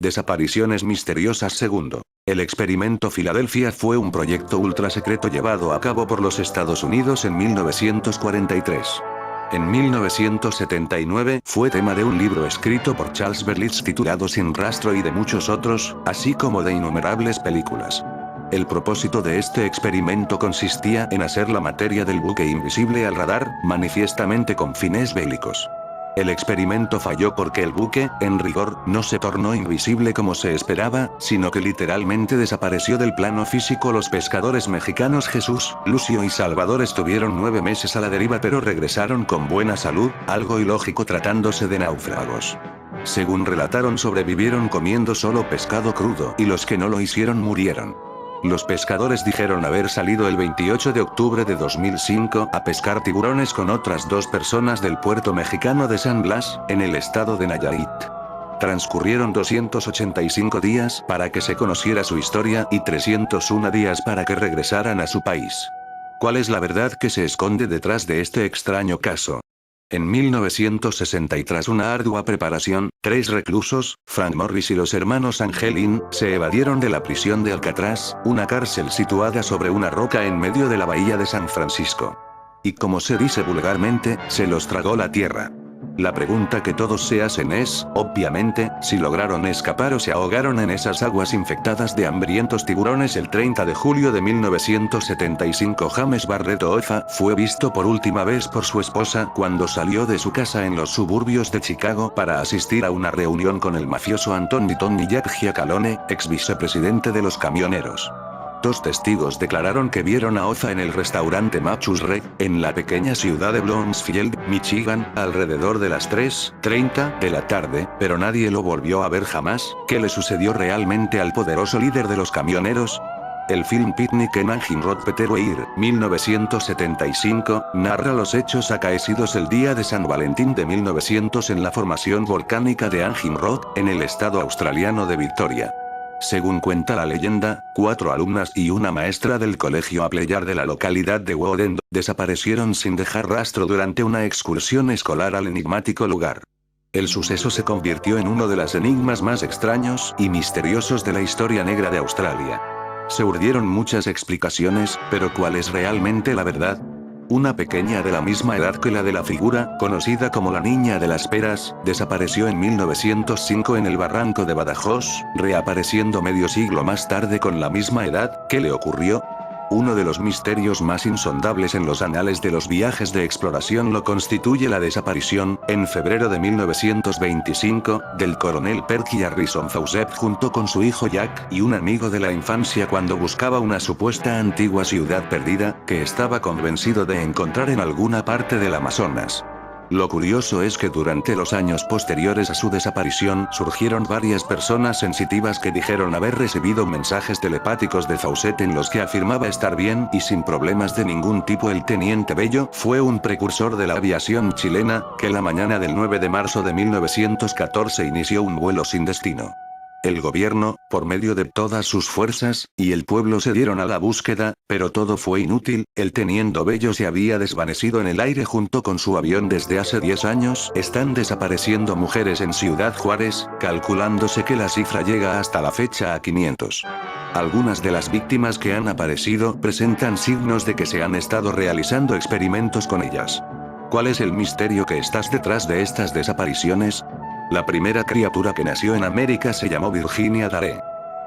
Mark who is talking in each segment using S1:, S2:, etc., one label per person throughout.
S1: Desapariciones misteriosas. Segundo. El experimento Filadelfia fue un proyecto ultra secreto llevado a cabo por los Estados Unidos en 1943. En 1979 fue tema de un libro escrito por Charles Berlitz titulado Sin rastro y de muchos otros, así como de innumerables películas. El propósito de este experimento consistía en hacer la materia del buque invisible al radar, manifiestamente con fines bélicos. El experimento falló porque el buque, en rigor, no se tornó invisible como se esperaba, sino que literalmente desapareció del plano físico. Los pescadores mexicanos Jesús, Lucio y Salvador estuvieron 9 meses a la deriva pero regresaron con buena salud, algo ilógico tratándose de náufragos. Según relataron, sobrevivieron comiendo solo pescado crudo y los que no lo hicieron murieron. Los pescadores dijeron haber salido el 28 de octubre de 2005 a pescar tiburones con otras 2 personas del puerto mexicano de San Blas, en el estado de Nayarit. Transcurrieron 285 días para que se conociera su historia y 301 días para que regresaran a su país. ¿Cuál es la verdad que se esconde detrás de este extraño caso? En 1960 y tras una ardua preparación, 3 reclusos, Frank Morris y los hermanos Angelin, se evadieron de la prisión de Alcatraz, una cárcel situada sobre una roca en medio de la bahía de San Francisco. Y como se dice vulgarmente, se los tragó la tierra. La pregunta que todos se hacen es, obviamente, si lograron escapar o se ahogaron en esas aguas infectadas de hambrientos tiburones. El 30 de julio de 1975 James Barrett Oza fue visto por última vez por su esposa cuando salió de su casa en los suburbios de Chicago para asistir a una reunión con el mafioso Anthony Tony Jack Giacalone, ex vicepresidente de los camioneros. 2 testigos declararon que vieron a Oza en el restaurante Machus Red, en la pequeña ciudad de Bloomsfield, Michigan, alrededor de las 3:30 de la tarde, pero nadie lo volvió a ver jamás. ¿Qué le sucedió realmente al poderoso líder de los camioneros? El film Picnic en Angel Road Peter Weir, 1975, narra los hechos acaecidos el día de San Valentín de 1900 en la formación volcánica de Angel Road, en el estado australiano de Victoria. Según cuenta la leyenda, 4 alumnas y una maestra del colegio Appleyard de la localidad de Woden desaparecieron sin dejar rastro durante una excursión escolar al enigmático lugar. El suceso se convirtió en uno de los enigmas más extraños y misteriosos de la historia negra de Australia. Se urdieron muchas explicaciones, pero ¿cuál es realmente la verdad? Una pequeña de la misma edad que la de la figura, conocida como la Niña de las Peras, desapareció en 1905 en el barranco de Badajoz, reapareciendo medio siglo más tarde con la misma edad. ¿Qué le ocurrió? Uno de los misterios más insondables en los anales de los viajes de exploración lo constituye la desaparición, en febrero de 1925, del coronel Percy Harrison Fawcett junto con su hijo Jack y un amigo de la infancia cuando buscaba una supuesta antigua ciudad perdida, que estaba convencido de encontrar en alguna parte del Amazonas. Lo curioso es que durante los años posteriores a su desaparición surgieron varias personas sensitivas que dijeron haber recibido mensajes telepáticos de Fawcett en los que afirmaba estar bien y sin problemas de ningún tipo. El teniente Bello fue un precursor de la aviación chilena, que la mañana del 9 de marzo de 1914 inició un vuelo sin destino. El gobierno, por medio de todas sus fuerzas, y el pueblo se dieron a la búsqueda, pero todo fue inútil. El teniente Bello se había desvanecido en el aire junto con su avión desde hace 10 años. Están desapareciendo mujeres en Ciudad Juárez, calculándose que la cifra llega hasta la fecha a 500. Algunas de las víctimas que han aparecido presentan signos de que se han estado realizando experimentos con ellas. ¿Cuál es el misterio que está detrás de estas desapariciones? La primera criatura que nació en América se llamó Virginia Dare.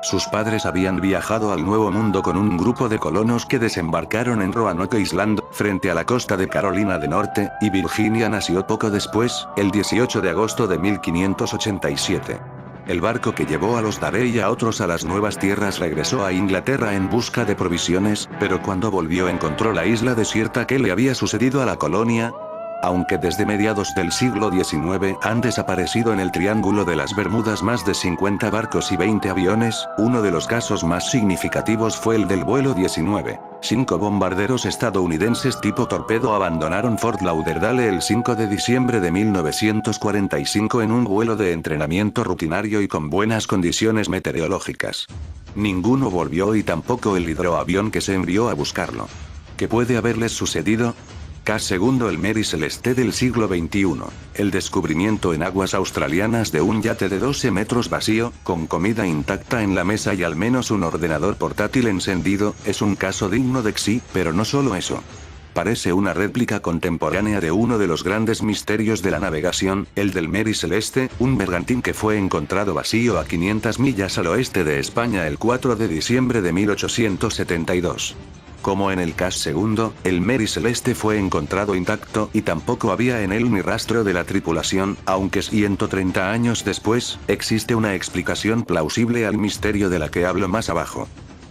S1: Sus padres habían viajado al Nuevo Mundo con un grupo de colonos que desembarcaron en Roanoke Island, frente a la costa de Carolina del Norte, y Virginia nació poco después, el 18 de agosto de 1587. El barco que llevó a los Dare y a otros a las nuevas tierras regresó a Inglaterra en busca de provisiones, pero cuando volvió encontró la isla desierta. ¿Qué le había sucedido a la colonia? Aunque desde mediados del siglo XIX han desaparecido en el Triángulo de las Bermudas más de 50 barcos y 20 aviones, uno de los casos más significativos fue el del vuelo 19. 5 bombarderos estadounidenses tipo torpedo abandonaron Fort Lauderdale el 5 de diciembre de 1945 en un vuelo de entrenamiento rutinario y con buenas condiciones meteorológicas. Ninguno volvió y tampoco el hidroavión que se envió a buscarlo. ¿Qué puede haberles sucedido? Caso segundo, el Mary Celeste del siglo XXI. El descubrimiento en aguas australianas de un yate de 12 metros vacío, con comida intacta en la mesa y al menos un ordenador portátil encendido, es un caso digno de sí, pero no solo eso. Parece una réplica contemporánea de uno de los grandes misterios de la navegación, el del Mary Celeste, un bergantín que fue encontrado vacío a 500 millas al oeste de España el 4 de diciembre de 1872. Como en el caso segundo, el Mary Celeste fue encontrado intacto y tampoco había en él ni rastro de la tripulación, aunque 130 años después, existe una explicación plausible al misterio de la que hablo más abajo.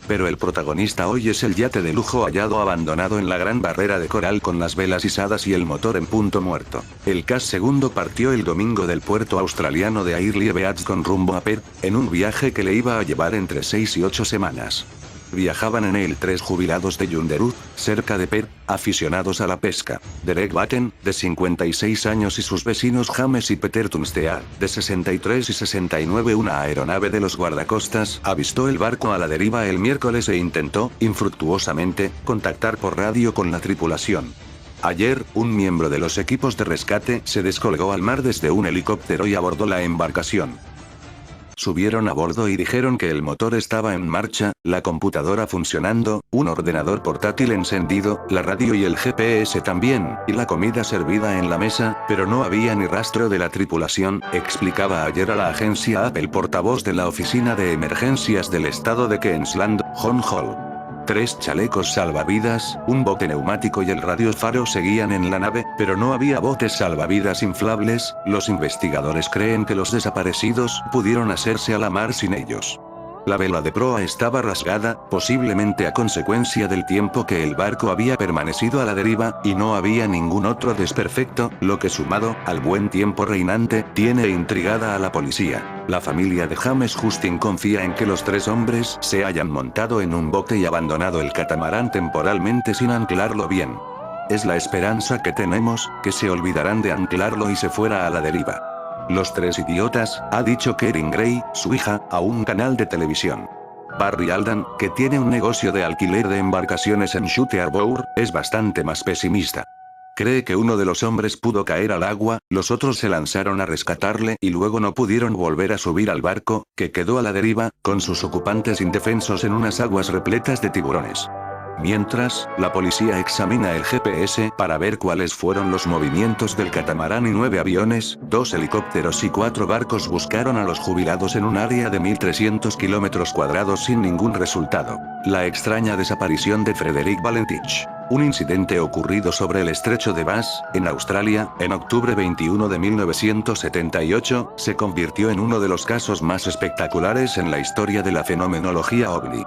S1: Pero el protagonista hoy es el yate de lujo hallado abandonado en la Gran Barrera de Coral con las velas izadas y el motor en punto muerto. El caso segundo partió el domingo del puerto australiano de Airlie Beach con rumbo a Perth, en un viaje que le iba a llevar entre 6 y 8 semanas. Viajaban en él 3 jubilados de Joondalup, cerca de Perth, aficionados a la pesca. Derek Batten, de 56 años y sus vecinos James y Peter Tunstead, de 63 y 69. Una aeronave de los guardacostas avistó el barco a la deriva el miércoles e intentó, infructuosamente, contactar por radio con la tripulación. Ayer, un miembro de los equipos de rescate se descolgó al mar desde un helicóptero y abordó la embarcación. Subieron a bordo y dijeron que el motor estaba en marcha, la computadora funcionando, un ordenador portátil encendido, la radio y el GPS también, y la comida servida en la mesa, pero no había ni rastro de la tripulación, explicaba ayer a la agencia AP el portavoz de la Oficina de Emergencias del estado de Queensland, John Hall. 3 chalecos salvavidas, un bote neumático y el radiofaro seguían en la nave, pero no había botes salvavidas inflables. Los investigadores creen que los desaparecidos pudieron hacerse a la mar sin ellos. La vela de proa estaba rasgada, posiblemente a consecuencia del tiempo que el barco había permanecido a la deriva, y no había ningún otro desperfecto, lo que sumado al buen tiempo reinante, tiene intrigada a la policía. La familia de James Justin confía en que los 3 hombres se hayan montado en un bote y abandonado el catamarán temporalmente sin anclarlo bien. Es la esperanza que tenemos, que se olvidarán de anclarlo y se fuera a la deriva. Los 3 idiotas, ha dicho Karen Gray, su hija, a un canal de televisión. Barry Aldan, que tiene un negocio de alquiler de embarcaciones en Shute Harbour, es bastante más pesimista. Cree que uno de los hombres pudo caer al agua, los otros se lanzaron a rescatarle y luego no pudieron volver a subir al barco, que quedó a la deriva, con sus ocupantes indefensos en unas aguas repletas de tiburones. Mientras, la policía examina el GPS para ver cuáles fueron los movimientos del catamarán y 9 aviones, 2 helicópteros y 4 barcos buscaron a los jubilados en un área de 1.300 kilómetros cuadrados sin ningún resultado. La extraña desaparición de Frederick Valentich. Un incidente ocurrido sobre el estrecho de Bass, en Australia, en octubre 21 de 1978, se convirtió en uno de los casos más espectaculares en la historia de la fenomenología ovni.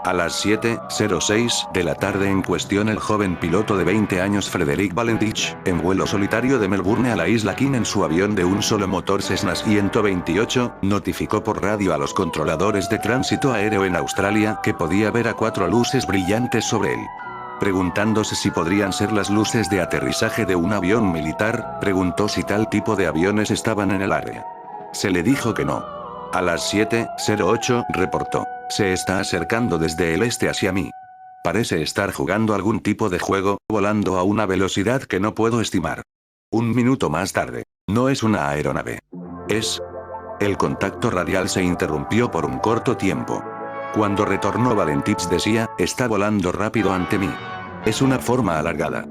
S1: A las 7:06 de la tarde en cuestión, el joven piloto de 20 años Frederick Valentich, en vuelo solitario de Melbourne a la isla King en su avión de un solo motor Cessna 128, notificó por radio a los controladores de tránsito aéreo en Australia que podía ver a 4 luces brillantes sobre él. Preguntándose si podrían ser las luces de aterrizaje de un avión militar, preguntó si tal tipo de aviones estaban en el área. Se le dijo que no. A las 7:08 reportó: se está acercando desde el este hacia mí. Parece estar jugando algún tipo de juego, volando a una velocidad que no puedo estimar. Un minuto más tarde. No es una aeronave. Es... El contacto radial se interrumpió por un corto tiempo. Cuando retornó Valentich decía: está volando rápido ante mí. Es una forma alargada.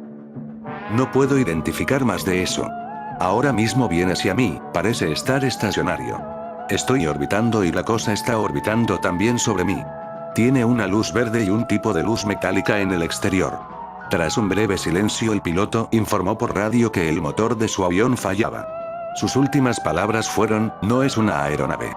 S1: No puedo identificar más de eso. Ahora mismo viene hacia mí, parece estar estacionario. Estoy orbitando y la cosa está orbitando también sobre mí. Tiene una luz verde y un tipo de luz metálica en el exterior. Tras un breve silencio, el piloto informó por radio que el motor de su avión fallaba. Sus últimas palabras fueron: no es una aeronave.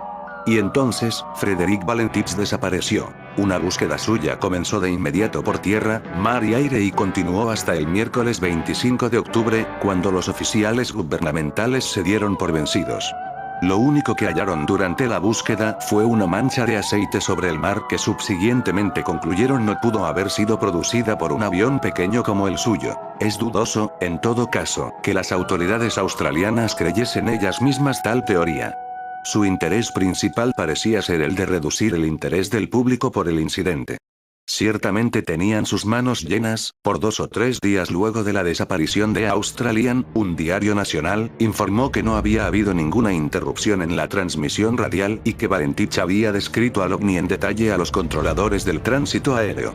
S1: Y entonces, Frederick Valentich desapareció. Una búsqueda suya comenzó de inmediato por tierra, mar y aire y continuó hasta el miércoles 25 de octubre, cuando los oficiales gubernamentales se dieron por vencidos. Lo único que hallaron durante la búsqueda fue una mancha de aceite sobre el mar que subsiguientemente concluyeron no pudo haber sido producida por un avión pequeño como el suyo. Es dudoso, en todo caso, que las autoridades australianas creyesen ellas mismas tal teoría. Su interés principal parecía ser el de reducir el interés del público por el incidente. Ciertamente tenían sus manos llenas. Por 2 o 3 días luego de la desaparición de Australian, un diario nacional informó que no había habido ninguna interrupción en la transmisión radial y que Valentich había descrito al ovni en detalle a los controladores del tránsito aéreo.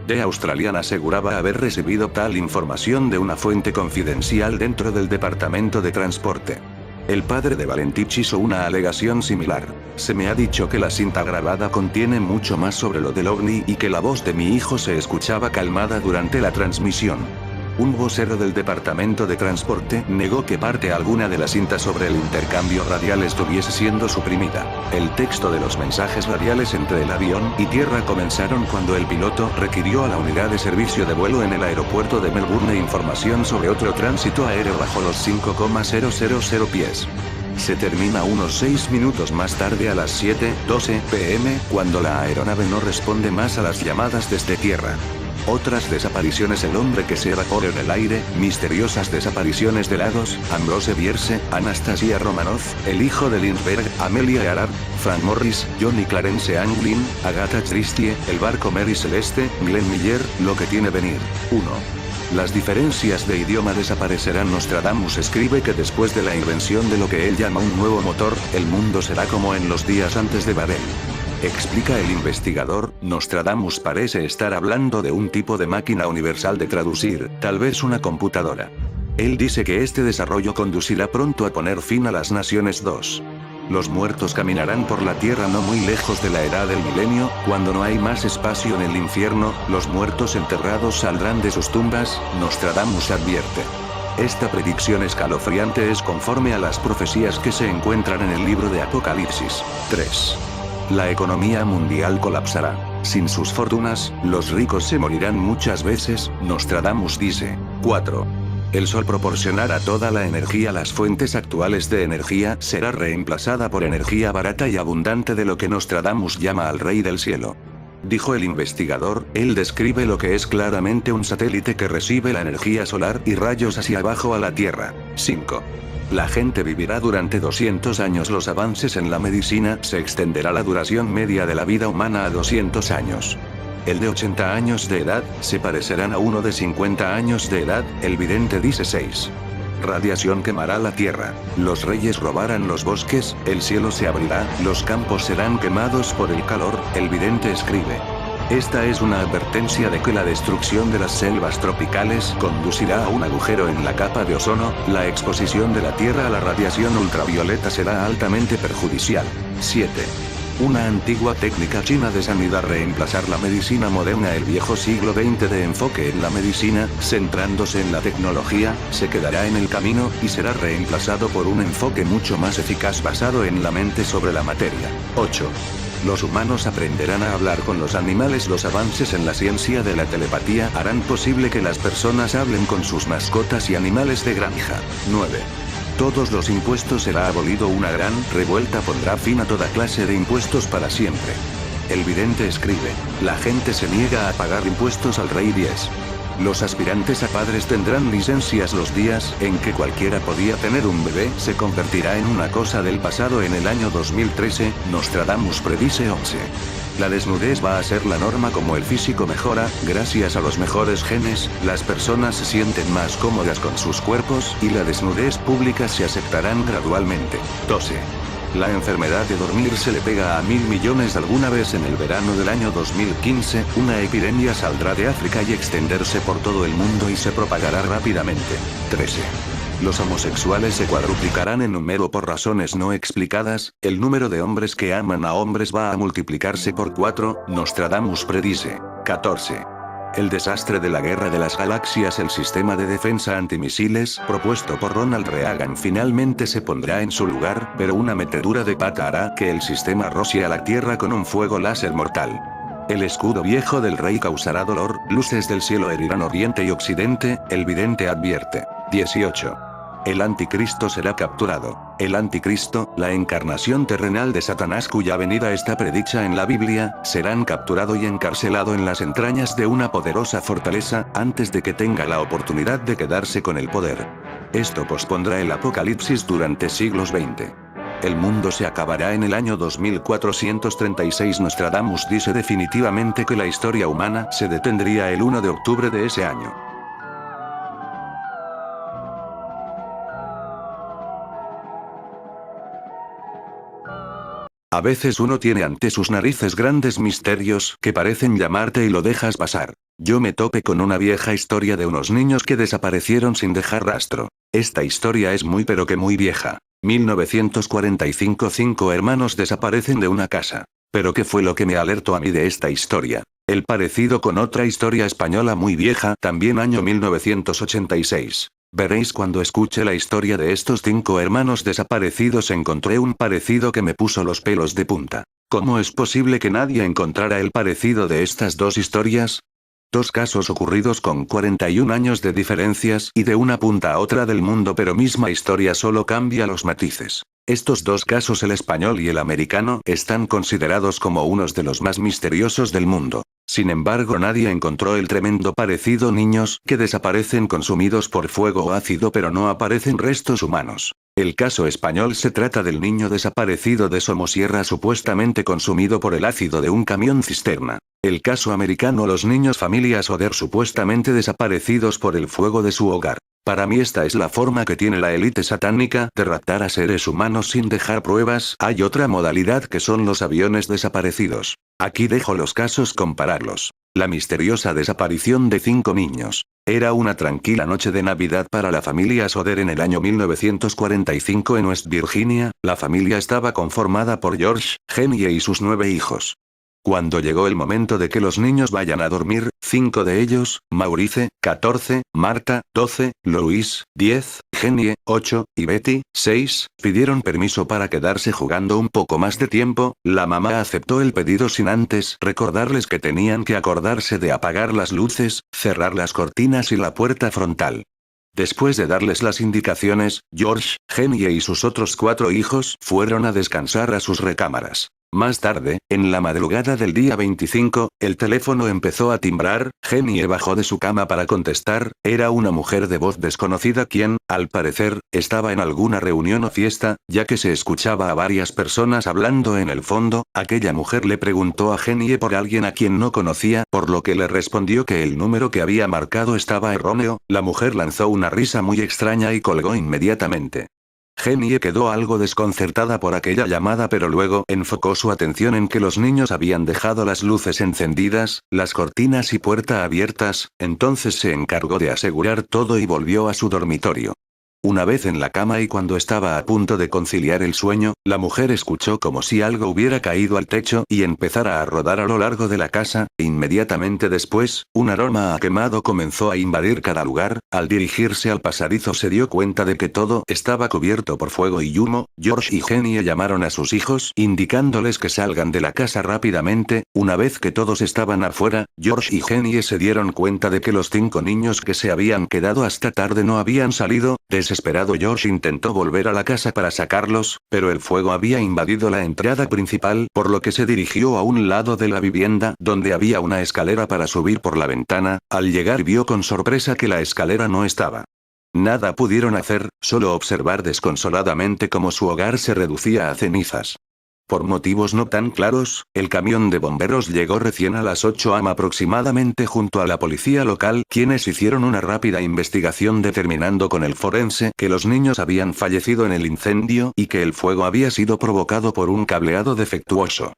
S1: The Australian aseguraba haber recibido tal información de una fuente confidencial dentro del Departamento de Transporte. El padre de Valentich hizo una alegación similar. Se me ha dicho que la cinta grabada contiene mucho más sobre lo del ovni y que la voz de mi hijo se escuchaba calmada durante la transmisión. Un vocero del Departamento de Transporte negó que parte alguna de la cinta sobre el intercambio radial estuviese siendo suprimida. El texto de los mensajes radiales entre el avión y tierra comenzaron cuando el piloto requirió a la unidad de servicio de vuelo en el aeropuerto de Melbourne información sobre otro tránsito aéreo bajo los 5,000 pies. Se termina unos 6 minutos más tarde a las 7:12 p.m., cuando la aeronave no responde más a las llamadas desde tierra. Otras desapariciones: el hombre que se evapora en el aire, misteriosas desapariciones de Lagos, Ambrose Bierce, Anastasia Romanov, el hijo de Lindbergh, Amelia Earhart, Frank Morris, Johnny Clarence Anglin, Agatha Christie, el barco Mary Celeste, Glenn Miller, lo que tiene venir. 1. Las diferencias de idioma desaparecerán. Nostradamus escribe que después de la invención de lo que él llama un nuevo motor, el mundo será como en los días antes de Babel. Explica el investigador, Nostradamus parece estar hablando de un tipo de máquina universal de traducir, tal vez una computadora. Él dice que este desarrollo conducirá pronto a poner fin a las naciones. 2. Los muertos caminarán por la tierra no muy lejos de la edad del milenio, cuando no hay más espacio en el infierno, los muertos enterrados saldrán de sus tumbas, Nostradamus advierte. Esta predicción escalofriante es conforme a las profecías que se encuentran en el libro de Apocalipsis. 3. La economía mundial colapsará. Sin sus fortunas, los ricos se morirán muchas veces, Nostradamus dice. 4. El sol proporcionará toda la energía. Las fuentes actuales de energía será reemplazada por energía barata y abundante de lo que Nostradamus llama al rey del cielo. Dijo el investigador, él describe lo que es claramente un satélite que recibe la energía solar y rayos hacia abajo a la Tierra. 5. La gente vivirá durante 200 años. Los avances en la medicina se extenderá la duración media de la vida humana a 200 años. El de 80 años de edad se parecerán a uno de 50 años de edad, el vidente dice. 6. Radiación quemará la tierra, los reyes robarán los bosques, el cielo se abrirá, los campos serán quemados por el calor, el vidente escribe. Esta es una advertencia de que la destrucción de las selvas tropicales conducirá a un agujero en la capa de ozono. La exposición de la Tierra a la radiación ultravioleta será altamente perjudicial. 7. Una antigua técnica china de sanidad reemplazar la medicina moderna. El viejo siglo XX de enfoque en la medicina, centrándose en la tecnología, se quedará en el camino, y será reemplazado por un enfoque mucho más eficaz basado en la mente sobre la materia. 8. Los humanos aprenderán a hablar con los animales. Los avances en la ciencia de la telepatía harán posible que las personas hablen con sus mascotas y animales de granja. 9. Todos los impuestos será abolido. Una gran revuelta pondrá fin a toda clase de impuestos para siempre. El vidente escribe, la gente se niega a pagar impuestos al rey. 10. Los aspirantes a padres tendrán licencias. Los días en que cualquiera podía tener un bebé se convertirá en una cosa del pasado. En el año 2013, Nostradamus predice 11. La desnudez va a ser la norma. Como el físico mejora, gracias a los mejores genes, las personas se sienten más cómodas con sus cuerpos, y la desnudez pública se aceptarán gradualmente. 12. La enfermedad de dormir se le pega a 1.000 millones. Alguna vez en el verano del año 2015, una epidemia saldrá de África y extenderse por todo el mundo y se propagará rápidamente. 13. Los homosexuales se cuadruplicarán en número por razones no explicadas. El número de hombres que aman a hombres va a multiplicarse por 4, Nostradamus predice. 14. El desastre de la guerra de las galaxias. El sistema de defensa antimisiles, propuesto por Ronald Reagan, finalmente se pondrá en su lugar, pero una metedura de pata hará que el sistema rocie a la Tierra con un fuego láser mortal. El escudo viejo del rey causará dolor, luces del cielo herirán oriente y occidente, el vidente advierte. 18. El anticristo será capturado. El anticristo, la encarnación terrenal de Satanás cuya venida está predicha en la Biblia, serán capturado y encarcelado en las entrañas de una poderosa fortaleza, antes de que tenga la oportunidad de quedarse con el poder. Esto pospondrá el apocalipsis durante siglos 20. El mundo se acabará en el año 2436. Nostradamus dice definitivamente que la historia humana se detendría el 1 de octubre de ese año. A veces uno tiene ante sus narices grandes misterios que parecen llamarte y lo dejas pasar. Yo me topé con una vieja historia de unos niños que desaparecieron sin dejar rastro. Esta historia es muy pero que muy vieja. 1945. 5 hermanos desaparecen de una casa. Pero ¿qué fue lo que me alertó a mí de esta historia? El parecido con otra historia española muy vieja, también año 1986. Veréis cuando escuche la historia de estos 5 hermanos desaparecidos. Encontré un parecido que me puso los pelos de punta. ¿Cómo es posible que nadie encontrara el parecido de estas dos historias? Dos casos ocurridos con 41 años de diferencias y de una punta a otra del mundo, pero misma historia, solo cambia los matices. Estos dos casos, el español y el americano, están considerados como unos de los más misteriosos del mundo. Sin embargo, nadie encontró el tremendo parecido: niños que desaparecen consumidos por fuego o ácido pero no aparecen restos humanos. El caso español se trata del niño desaparecido de Somosierra, supuestamente consumido por el ácido de un camión cisterna. El caso americano, los niños familia Soder supuestamente desaparecidos por el fuego de su hogar. Para mí esta es la forma que tiene la élite satánica de raptar a seres humanos sin dejar pruebas. Hay otra modalidad que son los aviones desaparecidos. Aquí dejo los casos, compararlos. La misteriosa desaparición de 5 niños. Era una tranquila noche de Navidad para la familia Soder en el año 1945 en West Virginia. La familia estaba conformada por George, Jenny y sus 9 hijos. Cuando llegó el momento de que los niños vayan a dormir, 5 de ellos, Maurice, 14, Marta, 12, Louis, 10, Jenny, 8, y Betty, 6, pidieron permiso para quedarse jugando un poco más de tiempo. La mamá aceptó el pedido sin antes recordarles que tenían que acordarse de apagar las luces, cerrar las cortinas y la puerta frontal. Después de darles las indicaciones, George, Jenny y sus otros 4 hijos fueron a descansar a sus recámaras. Más tarde, en la madrugada del día 25, el teléfono empezó a timbrar. Jenny bajó de su cama para contestar. Era una mujer de voz desconocida quien, al parecer, estaba en alguna reunión o fiesta, ya que se escuchaba a varias personas hablando en el fondo. Aquella mujer le preguntó a Jenny por alguien a quien no conocía, por lo que le respondió que el número que había marcado estaba erróneo. La mujer lanzó una risa muy extraña y colgó inmediatamente. Jenny quedó algo desconcertada por aquella llamada, pero luego enfocó su atención en que los niños habían dejado las luces encendidas, las cortinas y puerta abiertas. Entonces se encargó de asegurar todo y volvió a su dormitorio. Una vez en la cama y cuando estaba a punto de conciliar el sueño, la mujer escuchó como si algo hubiera caído al techo y empezara a rodar a lo largo de la casa. Inmediatamente después, un aroma a quemado comenzó a invadir cada lugar. Al dirigirse al pasadizo se dio cuenta de que todo estaba cubierto por fuego y humo. George y Jenny llamaron a sus hijos indicándoles que salgan de la casa rápidamente. Una vez que todos estaban afuera, George y Jenny se dieron cuenta de que los 5 niños que se habían quedado hasta tarde no habían salido. Desesperado, George intentó volver a la casa para sacarlos, pero el fuego había invadido la entrada principal, por lo que se dirigió a un lado de la vivienda donde había una escalera para subir por la ventana. Al llegar vio con sorpresa que la escalera no estaba. Nada pudieron hacer, solo observar desconsoladamente cómo su hogar se reducía a cenizas. Por motivos no tan claros, el camión de bomberos llegó recién a las 8 am aproximadamente junto a la policía local, quienes hicieron una rápida investigación determinando con el forense que los niños habían fallecido en el incendio y que el fuego había sido provocado por un cableado defectuoso.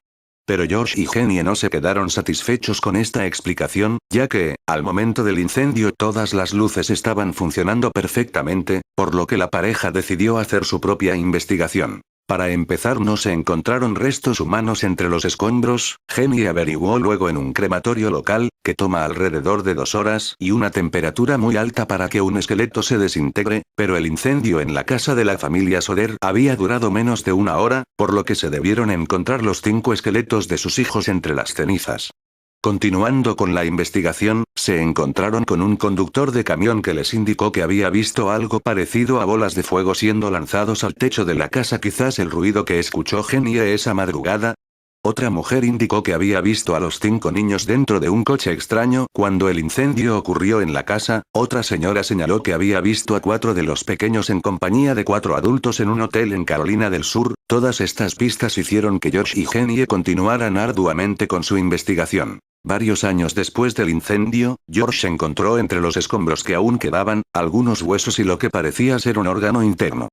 S1: Pero George y Jenny no se quedaron satisfechos con esta explicación, ya que, al momento del incendio todas las luces estaban funcionando perfectamente, por lo que la pareja decidió hacer su propia investigación. Para empezar, no se encontraron restos humanos entre los escombros. Jenny averiguó luego en un crematorio local, que toma alrededor de 2 horas y una temperatura muy alta para que un esqueleto se desintegre, pero el incendio en la casa de la familia Soder había durado menos de 1 hora, por lo que se debieron encontrar los 5 esqueletos de sus hijos entre las cenizas. Continuando con la investigación, se encontraron con un conductor de camión que les indicó que había visto algo parecido a bolas de fuego siendo lanzados al techo de la casa, quizás el ruido que escuchó Jenny esa madrugada. Otra mujer indicó que había visto a los 5 niños dentro de un coche extraño cuando el incendio ocurrió en la casa. Otra señora señaló que había visto a 4 de los pequeños en compañía de 4 adultos en un hotel en Carolina del Sur. Todas estas pistas hicieron que George y Genie continuaran arduamente con su investigación. Varios años después del incendio, George encontró entre los escombros que aún quedaban, algunos huesos y lo que parecía ser un órgano interno.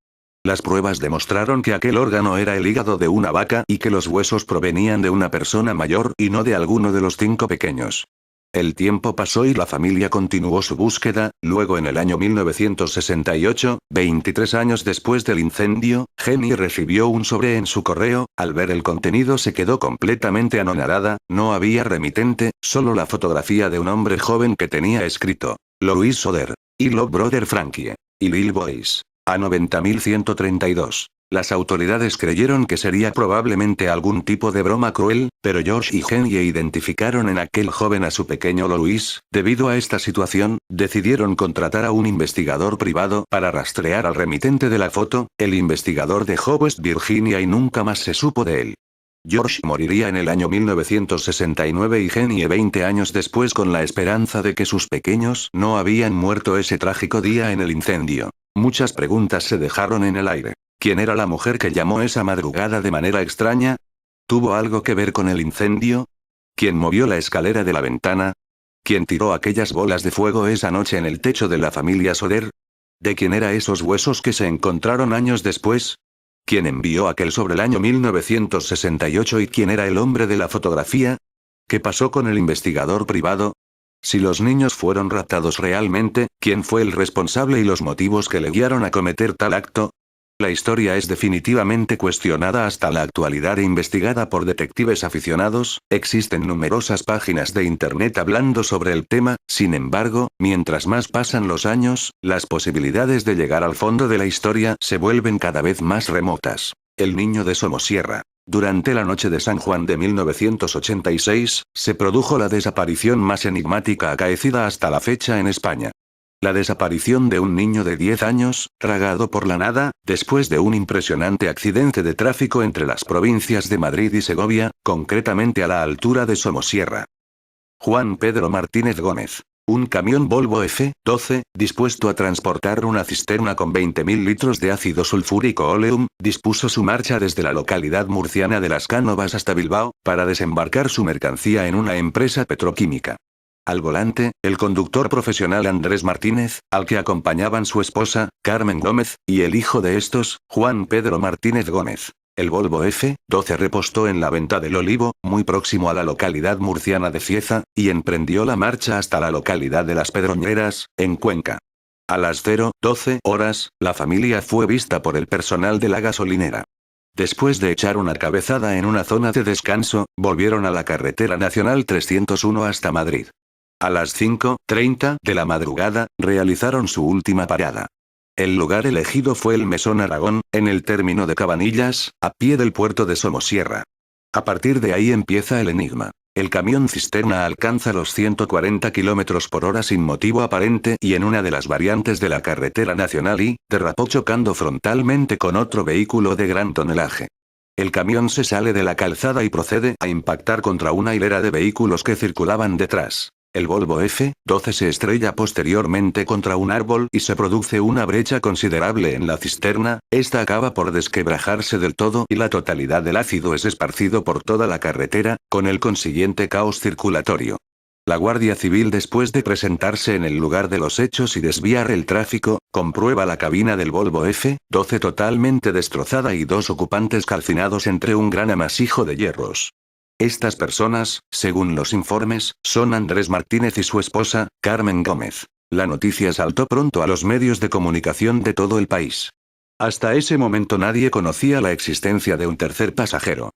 S1: Las pruebas demostraron que aquel órgano era el hígado de una vaca y que los huesos provenían de una persona mayor y no de alguno de los 5 pequeños. El tiempo pasó y la familia continuó su búsqueda. Luego, en el año 1968, 23 años después del incendio, Genie recibió un sobre en su correo. Al ver el contenido se quedó completamente anonadada. No había remitente, solo la fotografía de un hombre joven que tenía escrito: Louis Soder. I love brother Frankie. Y Lil Boys. A 90.132. Las autoridades creyeron que sería probablemente algún tipo de broma cruel, pero George y Genie identificaron en aquel joven a su pequeño Louis. Debido a esta situación, decidieron contratar a un investigador privado para rastrear al remitente de la foto. El investigador dejó West Virginia y nunca más se supo de él. George moriría en el año 1969 y Genie 20 años después, con la esperanza de que sus pequeños no habían muerto ese trágico día en el incendio. Muchas preguntas se dejaron en el aire. ¿Quién era la mujer que llamó esa madrugada de manera extraña? ¿Tuvo algo que ver con el incendio? ¿Quién movió la escalera de la ventana? ¿Quién tiró aquellas bolas de fuego esa noche en el techo de la familia Soder? ¿De quién eran esos huesos que se encontraron años después? ¿Quién envió aquel sobre el año 1968 y quién era el hombre de la fotografía? ¿Qué pasó con el investigador privado? Si los niños fueron raptados realmente, ¿quién fue el responsable y los motivos que le guiaron a cometer tal acto? La historia es definitivamente cuestionada hasta la actualidad e investigada por detectives aficionados. Existen numerosas páginas de internet hablando sobre el tema. Sin embargo, mientras más pasan los años, las posibilidades de llegar al fondo de la historia se vuelven cada vez más remotas. El niño de Somosierra. Durante la noche de San Juan de 1986, se produjo la desaparición más enigmática acaecida hasta la fecha en España. La desaparición de un niño de 10 años, tragado por la nada, después de un impresionante accidente de tráfico entre las provincias de Madrid y Segovia, concretamente a la altura de Somosierra. Juan Pedro Martínez Gómez. Un camión Volvo F12, dispuesto a transportar una cisterna con 20.000 litros de ácido sulfúrico oleum, dispuso su marcha desde la localidad murciana de Las Cánovas hasta Bilbao, para desembarcar su mercancía en una empresa petroquímica. Al volante, el conductor profesional Andrés Martínez, al que acompañaban su esposa, Carmen Gómez, y el hijo de estos, Juan Pedro Martínez Gómez. El Volvo F12 repostó en la Venta del Olivo, muy próximo a la localidad murciana de Cieza, y emprendió la marcha hasta la localidad de Las Pedroñeras, en Cuenca. A las 0:12 horas, la familia fue vista por el personal de la gasolinera. Después de echar una cabezada en una zona de descanso, volvieron a la carretera nacional 301 hasta Madrid. A las 5:30 de la madrugada, realizaron su última parada. El lugar elegido fue el Mesón Aragón, en el término de Cabanillas, a pie del puerto de Somosierra. A partir de ahí empieza el enigma. El camión cisterna alcanza los 140 km por hora sin motivo aparente y en una de las variantes de la carretera nacional y, derrapó chocando frontalmente con otro vehículo de gran tonelaje. El camión se sale de la calzada y procede a impactar contra una hilera de vehículos que circulaban detrás. El Volvo F12 se estrella posteriormente contra un árbol y se produce una brecha considerable en la cisterna. Esta acaba por desquebrajarse del todo y la totalidad del ácido es esparcido por toda la carretera, con el consiguiente caos circulatorio. La Guardia Civil, después de presentarse en el lugar de los hechos y desviar el tráfico, comprueba la cabina del Volvo F12 totalmente destrozada y 2 ocupantes calcinados entre un gran amasijo de hierros. Estas personas, según los informes, son Andrés Martínez y su esposa, Carmen Gómez. La noticia saltó pronto a los medios de comunicación de todo el país. Hasta ese momento nadie conocía la existencia de un tercer pasajero.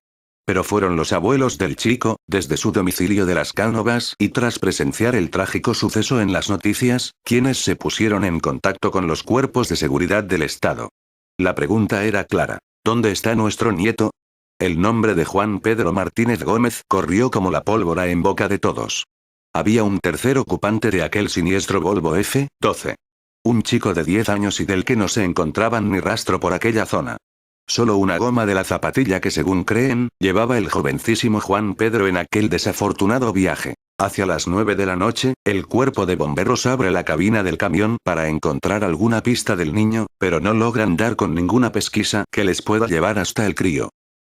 S1: Pero fueron los abuelos del chico, desde su domicilio de Las Cánovas y tras presenciar el trágico suceso en las noticias, quienes se pusieron en contacto con los cuerpos de seguridad del Estado. La pregunta era clara: ¿dónde está nuestro nieto? El nombre de Juan Pedro Martínez Gómez corrió como la pólvora en boca de todos. Había un tercer ocupante de aquel siniestro Volvo F12. Un chico de 10 años y del que no se encontraban ni rastro por aquella zona. Solo una goma de la zapatilla que según creen, llevaba el jovencísimo Juan Pedro en aquel desafortunado viaje. Hacia las 9 de la noche, el cuerpo de bomberos abre la cabina del camión para encontrar alguna pista del niño, pero no logran dar con ninguna pesquisa que les pueda llevar hasta el crío.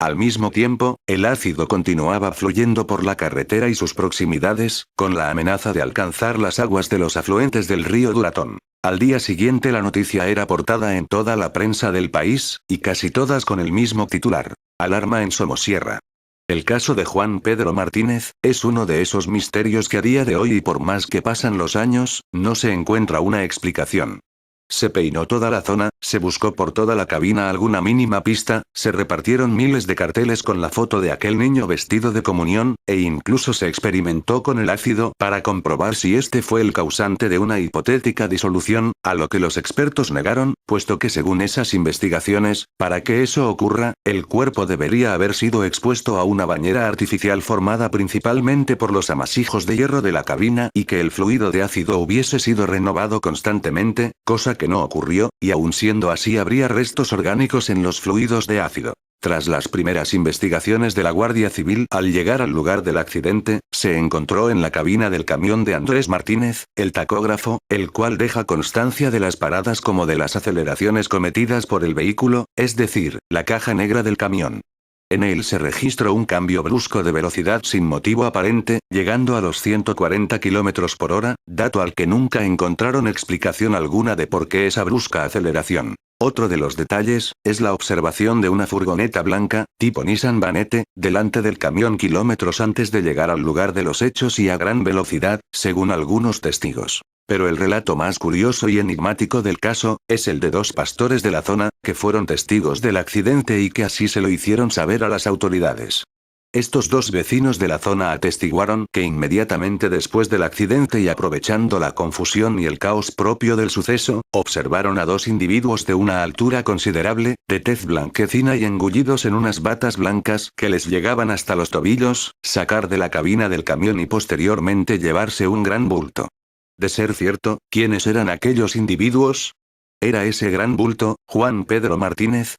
S1: Al mismo tiempo, el ácido continuaba fluyendo por la carretera y sus proximidades, con la amenaza de alcanzar las aguas de los afluentes del río Duratón. Al día siguiente la noticia era portada en toda la prensa del país, y casi todas con el mismo titular: Alarma en Somosierra. El caso de Juan Pedro Martínez, es uno de esos misterios que a día de hoy y por más que pasan los años, no se encuentra una explicación. Se peinó toda la zona, se buscó por toda la cabina alguna mínima pista, se repartieron miles de carteles con la foto de aquel niño vestido de comunión, e incluso se experimentó con el ácido para comprobar si este fue el causante de una hipotética disolución, a lo que los expertos negaron, puesto que según esas investigaciones, para que eso ocurra, el cuerpo debería haber sido expuesto a una bañera artificial formada principalmente por los amasijos de hierro de la cabina y que el fluido de ácido hubiese sido renovado constantemente, cosa que no ocurrió, y aun siendo así habría restos orgánicos en los fluidos de ácido. Tras las primeras investigaciones de la Guardia Civil, al llegar al lugar del accidente, se encontró en la cabina del camión de Andrés Martínez, el tacógrafo, el cual deja constancia de las paradas como de las aceleraciones cometidas por el vehículo, es decir, la caja negra del camión. En él se registró un cambio brusco de velocidad sin motivo aparente, llegando a los 140 km por hora, dato al que nunca encontraron explicación alguna de por qué esa brusca aceleración. Otro de los detalles, es la observación de una furgoneta blanca, tipo Nissan Vanette, delante del camión kilómetros antes de llegar al lugar de los hechos y a gran velocidad, según algunos testigos. Pero el relato más curioso y enigmático del caso, es el de dos pastores de la zona, que fueron testigos del accidente y que así se lo hicieron saber a las autoridades. Estos dos vecinos de la zona atestiguaron que inmediatamente después del accidente y aprovechando la confusión y el caos propio del suceso, observaron a dos individuos de una altura considerable, de tez blanquecina y engullidos en unas batas blancas que les llegaban hasta los tobillos, sacar de la cabina del camión y posteriormente llevarse un gran bulto. De ser cierto, ¿quiénes eran aquellos individuos? ¿Era ese gran bulto, Juan Pedro Martínez?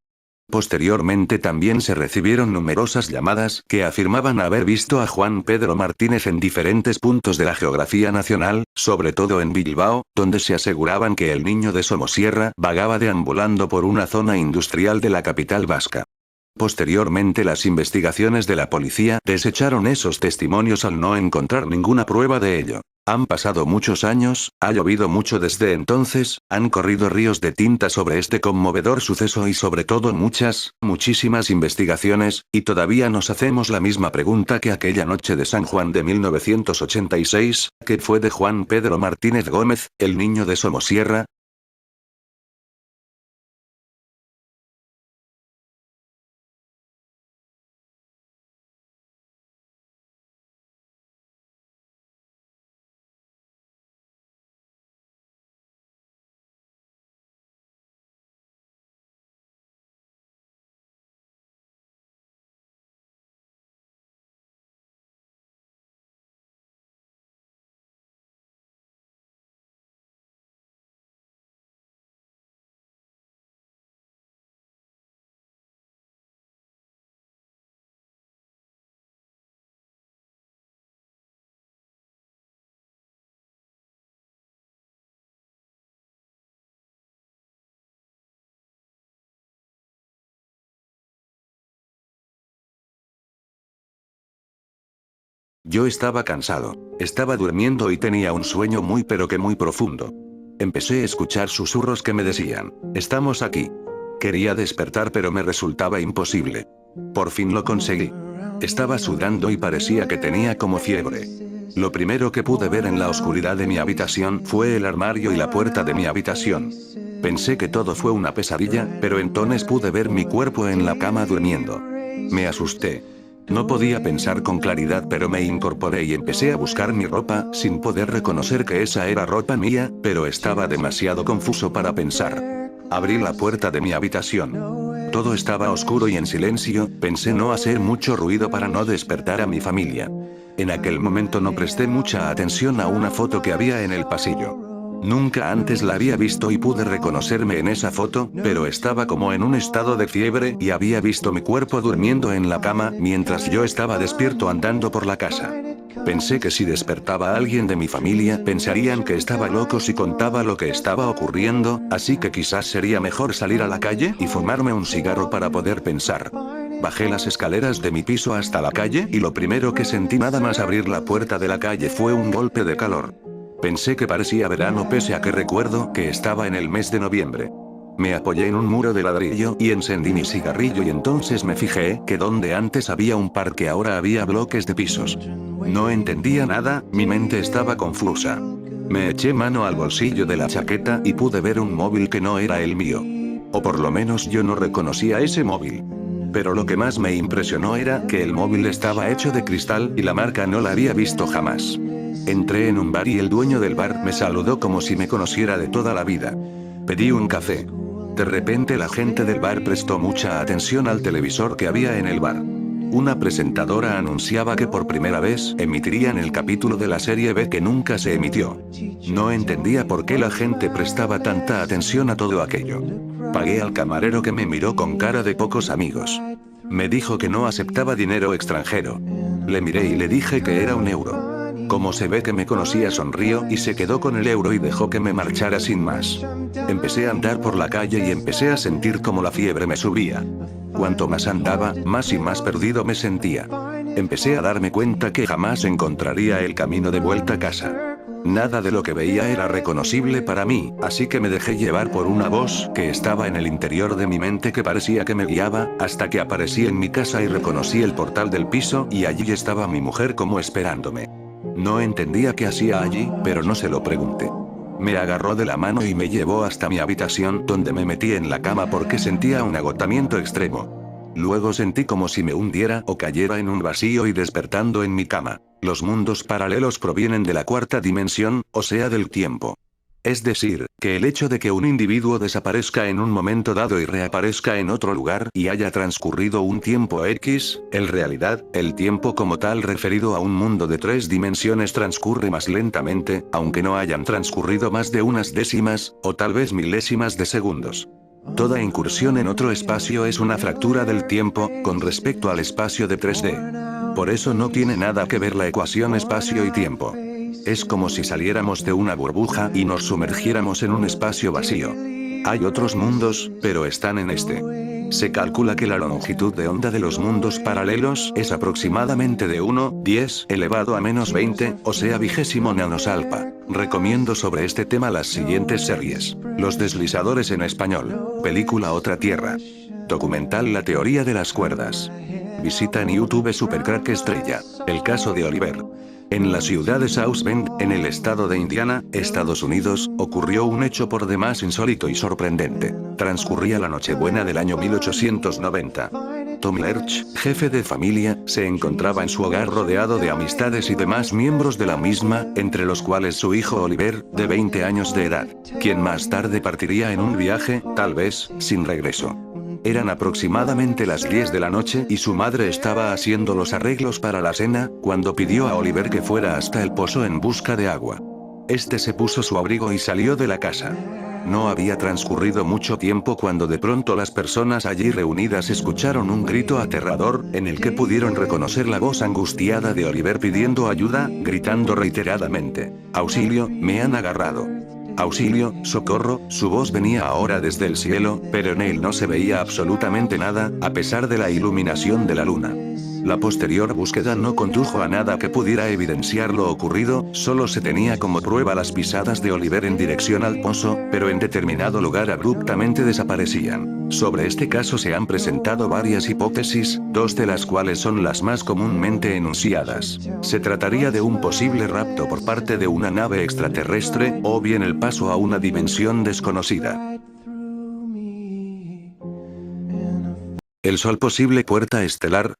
S1: Posteriormente también se recibieron numerosas llamadas que afirmaban haber visto a Juan Pedro Martínez en diferentes puntos de la geografía nacional, sobre todo en Bilbao, donde se aseguraban que el niño de Somosierra vagaba deambulando por una zona industrial de la capital vasca. Posteriormente las investigaciones de la policía desecharon esos testimonios al no encontrar ninguna prueba de ello. Han pasado muchos años, ha llovido mucho desde entonces, han corrido ríos de tinta sobre este conmovedor suceso y sobre todo muchísimas investigaciones, y todavía nos hacemos la misma pregunta que aquella noche de San Juan de 1986, ¿qué fue de Juan Pedro Martínez Gómez, el niño de Somosierra? Yo estaba cansado. Estaba durmiendo y tenía un sueño muy pero que muy profundo. Empecé a escuchar susurros que me decían: estamos aquí. Quería despertar pero me resultaba imposible. Por fin lo conseguí. Estaba sudando y parecía que tenía como fiebre. Lo primero que pude ver en la oscuridad de mi habitación fue el armario y la puerta de mi habitación. Pensé que todo fue una pesadilla, pero entonces pude ver mi cuerpo en la cama durmiendo. Me asusté. No podía pensar con claridad, pero me incorporé y empecé a buscar mi ropa, sin poder reconocer que esa era ropa mía, pero estaba demasiado confuso para pensar. Abrí la puerta de mi habitación. Todo estaba oscuro y en silencio, pensé no hacer mucho ruido para no despertar a mi familia. En aquel momento no presté mucha atención a una foto que había en el pasillo. Nunca antes la había visto y pude reconocerme en esa foto, pero estaba como en un estado de fiebre y había visto mi cuerpo durmiendo en la cama mientras yo estaba despierto andando por la casa. Pensé que si despertaba a alguien de mi familia pensarían que estaba loco si contaba lo que estaba ocurriendo, así que quizás sería mejor salir a la calle y fumarme un cigarro para poder pensar. Bajé las escaleras de mi piso hasta la calle y lo primero que sentí nada más abrir la puerta de la calle fue un golpe de calor. Pensé que parecía verano pese a que recuerdo que estaba en el mes de noviembre. Me apoyé en un muro de ladrillo y encendí mi cigarrillo y entonces me fijé que donde antes había un parque ahora había bloques de pisos. No entendía nada, mi mente estaba confusa. Me eché mano al bolsillo de la chaqueta y pude ver un móvil que no era el mío. O por lo menos yo no reconocía ese móvil. Pero lo que más me impresionó era que el móvil estaba hecho de cristal y la marca no la había visto jamás. Entré en un bar y el dueño del bar me saludó como si me conociera de toda la vida. Pedí un café. De repente la gente del bar prestó mucha atención al televisor que había en el bar. Una presentadora anunciaba que por primera vez emitirían el capítulo de la serie B que nunca se emitió. No entendía por qué la gente prestaba tanta atención a todo aquello. Pagué al camarero que me miró con cara de pocos amigos. Me dijo que no aceptaba dinero extranjero. Le miré y le dije que era €1. Como se ve que me conocía, sonrió y se quedó con el euro y dejó que me marchara sin más. Empecé a andar por la calle y empecé a sentir como la fiebre me subía. Cuanto más andaba, más y más perdido me sentía. Empecé a darme cuenta que jamás encontraría el camino de vuelta a casa. Nada de lo que veía era reconocible para mí, así que me dejé llevar por una voz que estaba en el interior de mi mente que parecía que me guiaba, hasta que aparecí en mi casa y reconocí el portal del piso y allí estaba mi mujer como esperándome. No entendía qué hacía allí, pero no se lo pregunté. Me agarró de la mano y me llevó hasta mi habitación donde me metí en la cama porque sentía un agotamiento extremo. Luego sentí como si me hundiera o cayera en un vacío y despertando en mi cama. Los mundos paralelos provienen de la cuarta dimensión, o sea del tiempo. Es decir, que el hecho de que un individuo desaparezca en un momento dado y reaparezca en otro lugar y haya transcurrido un tiempo X, en realidad, el tiempo como tal referido a un mundo de 3 dimensiones transcurre más lentamente, aunque no hayan transcurrido más de unas décimas, o tal vez milésimas de segundos. Toda incursión en otro espacio es una fractura del tiempo, con respecto al espacio de 3D. Por eso no tiene nada que ver la ecuación espacio y tiempo. Es como si saliéramos de una burbuja y nos sumergiéramos en un espacio vacío. Hay otros mundos, pero están en este. Se calcula que la longitud de onda de los mundos paralelos es aproximadamente de 1/10 elevado a -20, o sea 20º nanosalpa. Recomiendo sobre este tema las siguientes series: Los deslizadores en español, película Otra Tierra, documental La teoría de las cuerdas. Visita en YouTube Supercrack Estrella, el caso de Oliver. En la ciudad de South Bend, en el estado de Indiana, Estados Unidos, ocurrió un hecho por demás insólito y sorprendente. Transcurría la Nochebuena del año 1890. Tom Lerch, jefe de familia, se encontraba en su hogar rodeado de amistades y demás miembros de la misma, entre los cuales su hijo Oliver, de 20 años de edad, quien más tarde partiría en un viaje, tal vez, sin regreso. Eran aproximadamente las 10 de la noche y su madre estaba haciendo los arreglos para la cena, cuando pidió a Oliver que fuera hasta el pozo en busca de agua. Este se puso su abrigo y salió de la casa. No había transcurrido mucho tiempo cuando de pronto las personas allí reunidas escucharon un grito aterrador, en el que pudieron reconocer la voz angustiada de Oliver pidiendo ayuda, gritando reiteradamente: «¡Auxilio, me han agarrado! ¡Auxilio, socorro!». Su voz venía ahora desde el cielo, pero en él no se veía absolutamente nada, a pesar de la iluminación de la luna. La posterior búsqueda no condujo a nada que pudiera evidenciar lo ocurrido, solo se tenía como prueba las pisadas de Oliver en dirección al pozo, pero en determinado lugar abruptamente desaparecían. Sobre este caso se han presentado varias hipótesis, 2 de las cuales son las más comúnmente enunciadas. Se trataría de un posible rapto por parte de una nave extraterrestre, o bien el paso a una dimensión desconocida. El Sol posible puerta estelar,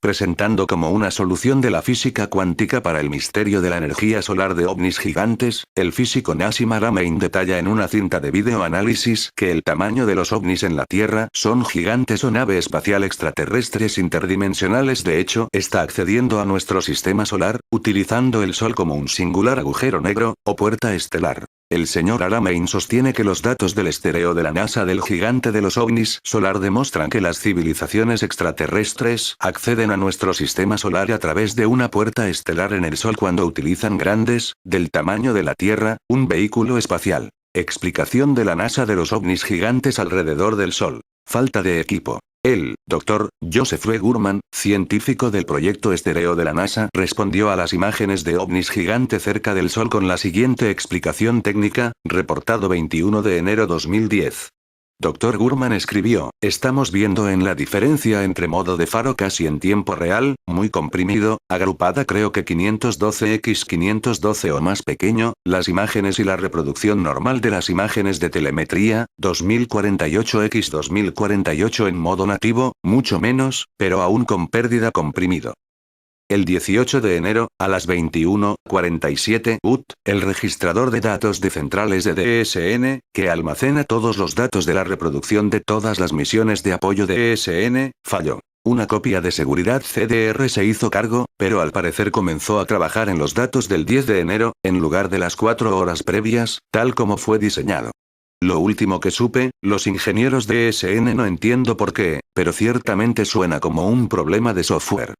S1: presentando como una solución de la física cuántica para el misterio de la energía solar de ovnis gigantes, el físico Nassim Haramein detalla en una cinta de videoanálisis que el tamaño de los ovnis en la Tierra son gigantes o nave espacial extraterrestres interdimensionales. De hecho, está accediendo a nuestro sistema solar, utilizando el Sol como un singular agujero negro, o puerta estelar. El señor Aramein sostiene que los datos del estereo de la NASA del gigante de los ovnis solar demuestran que las civilizaciones extraterrestres acceden a nuestro sistema solar a través de una puerta estelar en el Sol cuando utilizan grandes, del tamaño de la Tierra, un vehículo espacial. Explicación de la NASA de los ovnis gigantes alrededor del Sol. Falta de equipo. El Dr. Joseph W. Gurman, científico del proyecto estéreo de la NASA, respondió a las imágenes de ovnis gigante cerca del Sol con la siguiente explicación técnica, reportado 21 de enero 2010. Dr. Gurman escribió, estamos viendo en la diferencia entre modo de faro casi en tiempo real, muy comprimido, agrupada creo que 512x512 o más pequeño, las imágenes y la reproducción normal de las imágenes de telemetría, 2048x2048 en modo nativo, mucho menos, pero aún con pérdida comprimido. El 18 de enero, a las 21:47 UT, el registrador de datos de centrales de DSN, que almacena todos los datos de la reproducción de todas las misiones de apoyo de DSN, falló. Una copia de seguridad CDR se hizo cargo, pero al parecer comenzó a trabajar en los datos del 10 de enero, en lugar de las 4 horas previas, tal como fue diseñado. Lo último que supe, los ingenieros de DSN no entiendo por qué, pero ciertamente suena como un problema de software.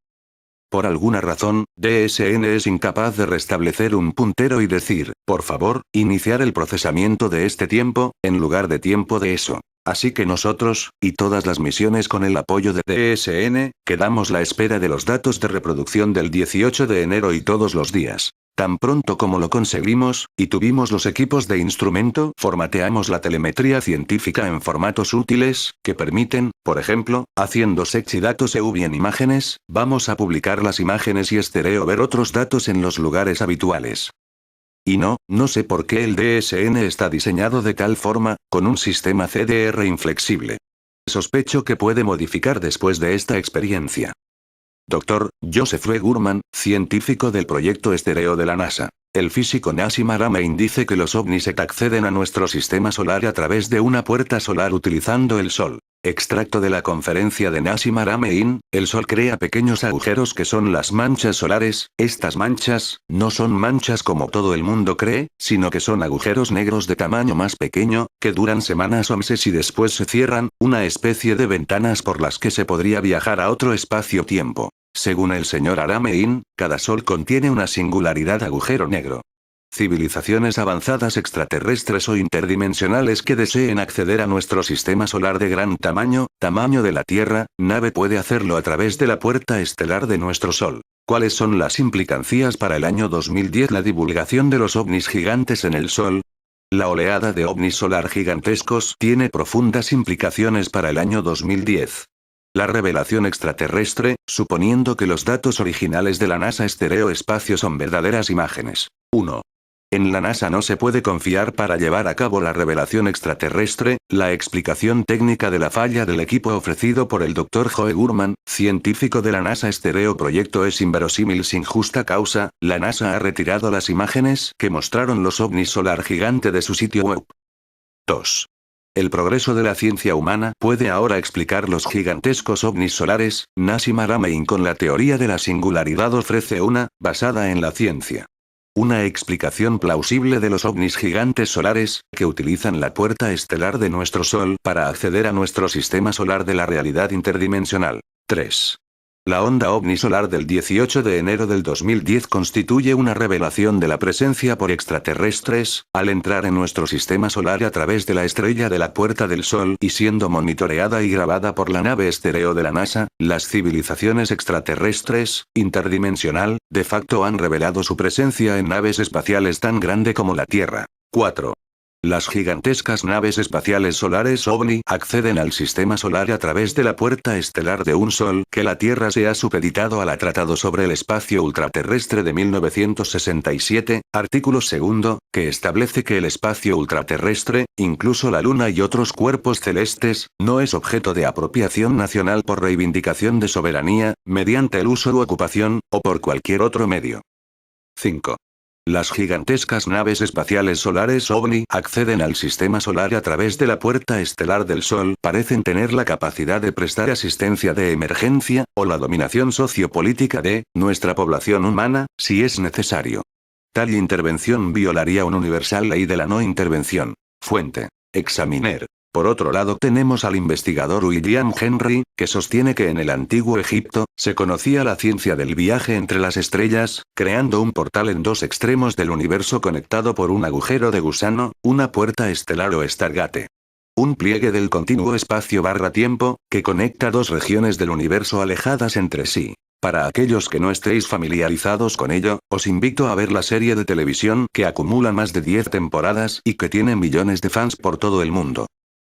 S1: Por alguna razón, DSN es incapaz de restablecer un puntero y decir, por favor, iniciar el procesamiento de este tiempo, en lugar de tiempo de eso. Así que nosotros, y todas las misiones con el apoyo de DSN, quedamos a la espera de los datos de reproducción del 18 de enero y todos los días. Tan pronto como lo conseguimos, y tuvimos los equipos de instrumento, formateamos la telemetría científica en formatos útiles, que permiten, por ejemplo, haciendo sexy datos EUV en imágenes, vamos a publicar las imágenes y estereo ver otros datos en los lugares habituales. Y no sé por qué el DSN está diseñado de tal forma, con un sistema CDR inflexible. Sospecho que puede modificar después de esta experiencia. Dr. Joseph W. Gurman, científico del proyecto estéreo de la NASA. El físico Nassim Haramein dice que los ovnis acceden a nuestro sistema solar a través de una puerta solar utilizando el Sol. Extracto de la conferencia de Nassim Haramein, el Sol crea pequeños agujeros que son las manchas solares, estas manchas, no son manchas como todo el mundo cree, sino que son agujeros negros de tamaño más pequeño, que duran semanas o meses y después se cierran, una especie de ventanas por las que se podría viajar a otro espacio-tiempo. Según el señor Haramein, cada Sol contiene una singularidad agujero negro. Civilizaciones avanzadas extraterrestres o interdimensionales que deseen acceder a nuestro sistema solar de gran tamaño, tamaño de la Tierra, nave puede hacerlo a través de la puerta estelar de nuestro Sol. ¿Cuáles son las implicancias para el año 2010? La divulgación de los ovnis gigantes en el Sol. La oleada de ovnis solar gigantescos tiene profundas implicaciones para el año 2010. La revelación extraterrestre, suponiendo que los datos originales de la NASA Estéreo Espacio son verdaderas imágenes. 1. En la NASA no se puede confiar para llevar a cabo la revelación extraterrestre, la explicación técnica de la falla del equipo ofrecido por el Dr. Joe Gurman, científico de la NASA Estéreo Proyecto es inverosímil sin justa causa, la NASA ha retirado las imágenes que mostraron los ovnis solar gigante de su sitio web. 2. El progreso de la ciencia humana puede ahora explicar los gigantescos ovnis solares. Nassim Haramein con la teoría de la singularidad ofrece una, basada en la ciencia. Una explicación plausible de los ovnis gigantes solares, que utilizan la puerta estelar de nuestro Sol para acceder a nuestro sistema solar de la realidad interdimensional. 3. La onda ovni solar del 18 de enero del 2010 constituye una revelación de la presencia por extraterrestres, al entrar en nuestro sistema solar a través de la estrella de la Puerta del Sol y siendo monitoreada y grabada por la nave estéreo de la NASA, las civilizaciones extraterrestres, interdimensional, de facto han revelado su presencia en naves espaciales tan grande como la Tierra. 4. Las gigantescas naves espaciales solares OVNI acceden al sistema solar a través de la puerta estelar de un Sol que la Tierra se ha supeditado al Tratado sobre el Espacio Ultraterrestre de 1967, artículo 2, que establece que el espacio ultraterrestre, incluso la Luna y otros cuerpos celestes, no es objeto de apropiación nacional por reivindicación de soberanía, mediante el uso u ocupación, o por cualquier otro medio. 5. Las gigantescas naves espaciales solares OVNI acceden al sistema solar a través de la puerta estelar del Sol, parecen tener la capacidad de prestar asistencia de emergencia, o la dominación sociopolítica de nuestra población humana, si es necesario. Tal intervención violaría una universal ley de la no intervención. Fuente: Examiner. Por otro lado tenemos al investigador William Henry, que sostiene que en el antiguo Egipto, se conocía la ciencia del viaje entre las estrellas, creando un portal en dos extremos del universo conectado por un agujero de gusano, una puerta estelar o Stargate. Un pliegue del continuo espacio-tiempo, que conecta dos regiones del universo alejadas entre sí. Para aquellos que no estéis familiarizados con ello, os invito a ver la serie de televisión que acumula más de 10 temporadas y que tiene millones de fans por todo el mundo.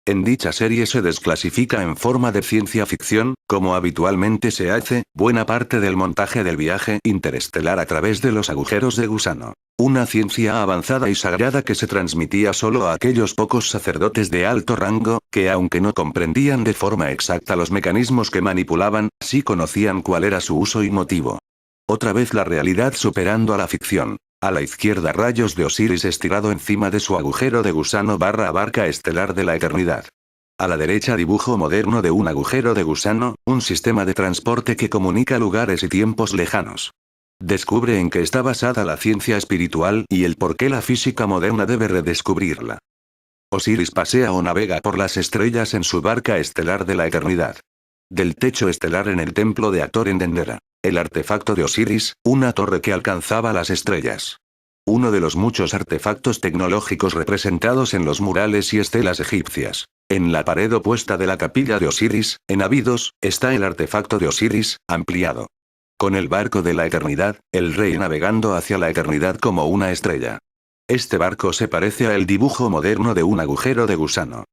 S1: En dicha serie se desclasifica en forma de ciencia ficción, como habitualmente se hace, buena parte del montaje del viaje interestelar a través de los agujeros de gusano. Una ciencia avanzada y sagrada que se transmitía solo a aquellos pocos sacerdotes de alto rango, que aunque no comprendían de forma exacta los mecanismos que manipulaban, sí conocían cuál era su uso y motivo. Otra vez la realidad superando a la ficción. A la izquierda rayos de Osiris estirado encima de su agujero de gusano barca estelar de la eternidad. A la derecha dibujo moderno de un agujero de gusano, un sistema de transporte que comunica lugares y tiempos lejanos. Descubre en qué está basada la ciencia espiritual y el por qué la física moderna debe redescubrirla. Osiris pasea o navega por las estrellas en su barca estelar de la eternidad. Del techo estelar en el templo de Hathor en Dendera. El artefacto de Osiris, una torre que alcanzaba las estrellas. Uno de los muchos artefactos tecnológicos representados en los murales y estelas egipcias. En la pared opuesta de la capilla de Osiris, en Abidos, está el artefacto de Osiris, ampliado. Con el barco de la eternidad, el rey navegando hacia la eternidad como una estrella. Este barco se parece al dibujo moderno de un agujero de gusano.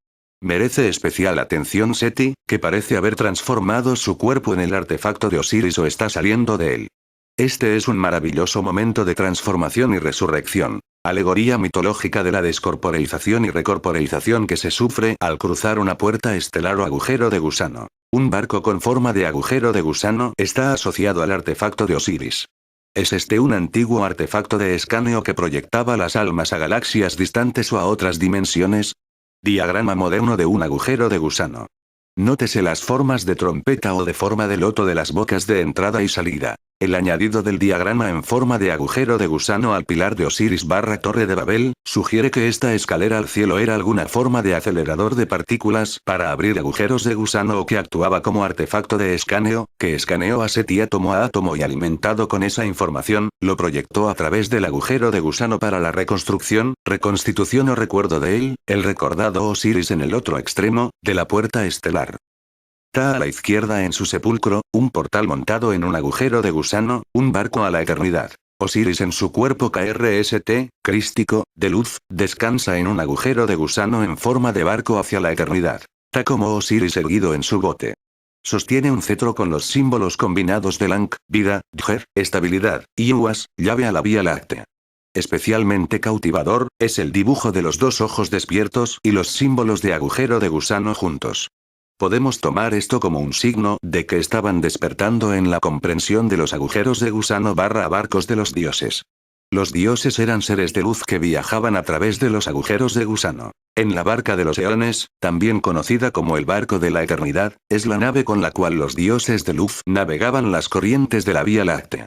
S1: Merece especial atención Seti, que parece haber transformado su cuerpo en el artefacto de Osiris o está saliendo de él. Este es un maravilloso momento de transformación y resurrección. Alegoría mitológica de la descorporeización y recorporeización que se sufre al cruzar una puerta estelar o agujero de gusano. Un barco con forma de agujero de gusano está asociado al artefacto de Osiris. ¿Es este un antiguo artefacto de escaneo que proyectaba las almas a galaxias distantes o a otras dimensiones? Diagrama moderno de un agujero de gusano. Nótese las formas de trompeta o de forma de loto de las bocas de entrada y salida. El añadido del diagrama en forma de agujero de gusano al pilar de Osiris Torre de Babel, sugiere que esta escalera al cielo era alguna forma de acelerador de partículas para abrir agujeros de gusano o que actuaba como artefacto de escaneo, que escaneó a Seti átomo a átomo y alimentado con esa información, lo proyectó a través del agujero de gusano para la reconstrucción, reconstitución o recuerdo de él, el recordado Osiris en el otro extremo, de la puerta estelar. Está a la izquierda en su sepulcro, un portal montado en un agujero de gusano, un barco a la eternidad. Osiris en su cuerpo KRST, crístico, de luz, descansa en un agujero de gusano en forma de barco hacia la eternidad. Ta como Osiris erguido en su bote. Sostiene un cetro con los símbolos combinados de Ankh, vida, Djer, estabilidad, y Uas, llave a la Vía Láctea. Especialmente cautivador, es el dibujo de los dos ojos despiertos y los símbolos de agujero de gusano juntos. Podemos tomar esto como un signo de que estaban despertando en la comprensión de los agujeros de gusano barcos de los dioses. Los dioses eran seres de luz que viajaban a través de los agujeros de gusano. En la barca de los eones, también conocida como el barco de la eternidad, es la nave con la cual los dioses de luz navegaban las corrientes de la Vía Láctea.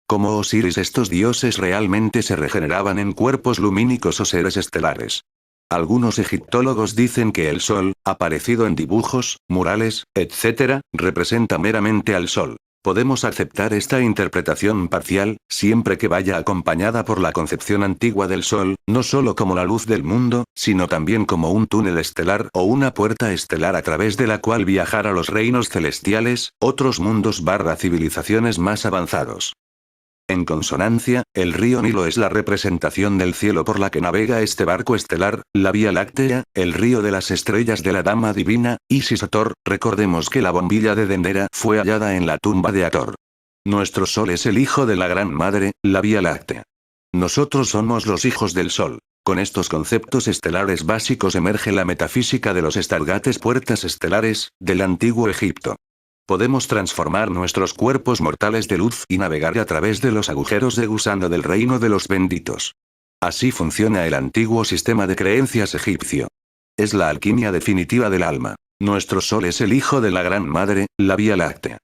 S1: Como Osiris, estos dioses realmente se regeneraban en cuerpos lumínicos o seres estelares. Algunos egiptólogos dicen que el sol, aparecido en dibujos, murales, etc., representa meramente al sol. Podemos aceptar esta interpretación parcial, siempre que vaya acompañada por la concepción antigua del sol, no solo como la luz del mundo, sino también como un túnel estelar o una puerta estelar a través de la cual viajar a los reinos celestiales, otros mundos civilizaciones más avanzados. En consonancia, el río Nilo es la representación del cielo por la que navega este barco estelar, la Vía Láctea, el río de las estrellas de la Dama Divina, Isis Hathor. Recordemos que la bombilla de Dendera fue hallada en la tumba de Hathor. Nuestro sol es el hijo de la Gran Madre, la Vía Láctea. Nosotros somos los hijos del sol. Con estos conceptos estelares básicos emerge la metafísica de los Stargates, puertas estelares, del antiguo Egipto. Podemos transformar nuestros cuerpos mortales de luz y navegar a través de los agujeros de gusano del reino de los benditos. Así funciona el antiguo sistema de creencias egipcio. Es la alquimia definitiva del alma. Nuestro sol es el hijo de la Gran Madre, la Vía Láctea.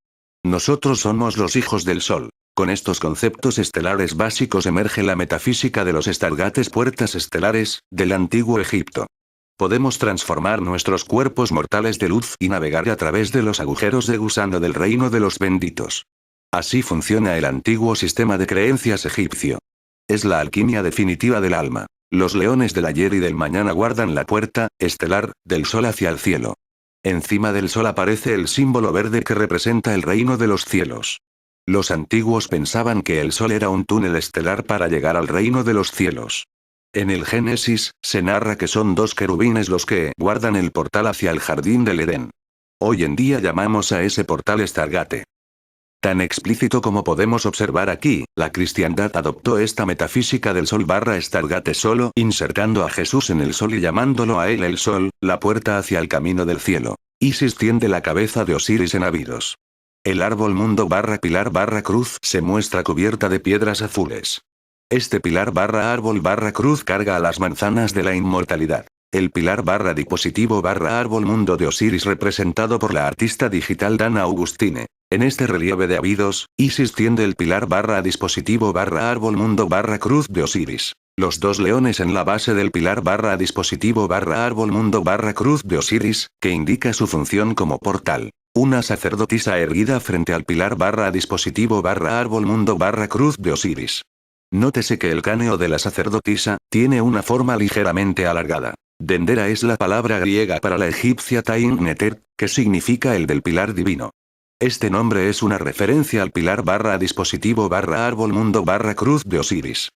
S1: Nosotros somos los hijos del sol. Con estos conceptos estelares básicos emerge la metafísica de los Stargates, puertas estelares, del antiguo Egipto. Podemos transformar nuestros cuerpos mortales de luz y navegar a través de los agujeros de gusano del reino de los benditos. Así funciona el antiguo sistema de creencias egipcio. Es la alquimia definitiva del alma. Los leones del ayer y del mañana guardan la puerta estelar del sol hacia el cielo. Encima del sol aparece el símbolo verde que representa el reino de los cielos. Los antiguos pensaban que el sol era un túnel estelar para llegar al reino de los cielos. En el Génesis, se narra que son dos querubines los que guardan el portal hacia el jardín del Edén. Hoy en día llamamos a ese portal Stargate. Tan explícito como podemos observar aquí, la cristiandad adoptó esta metafísica del sol / Stargate solo insertando a Jesús en el sol y llamándolo a él el sol, la puerta hacia el camino del cielo. Isis tiende la cabeza de Osiris en Abidos. El árbol mundo / pilar / cruz se muestra cubierta de piedras azules. Este pilar / árbol / cruz carga a las manzanas de la inmortalidad. El pilar / dispositivo / árbol mundo de Osiris representado por la artista digital Dana Augustine. En este relieve de Abidos, Isis tiende el pilar / dispositivo / árbol mundo / cruz de Osiris. Los dos leones en la base del pilar / dispositivo / árbol mundo / cruz de Osiris, que indica su función como portal. Una sacerdotisa erguida frente al pilar / dispositivo / árbol mundo / cruz de Osiris. Nótese que el cráneo de la sacerdotisa tiene una forma ligeramente alargada. Dendera es la palabra griega para la egipcia Tain Neter, que significa el del pilar divino. Este nombre es una referencia al pilar / dispositivo / árbol mundo / cruz de Osiris.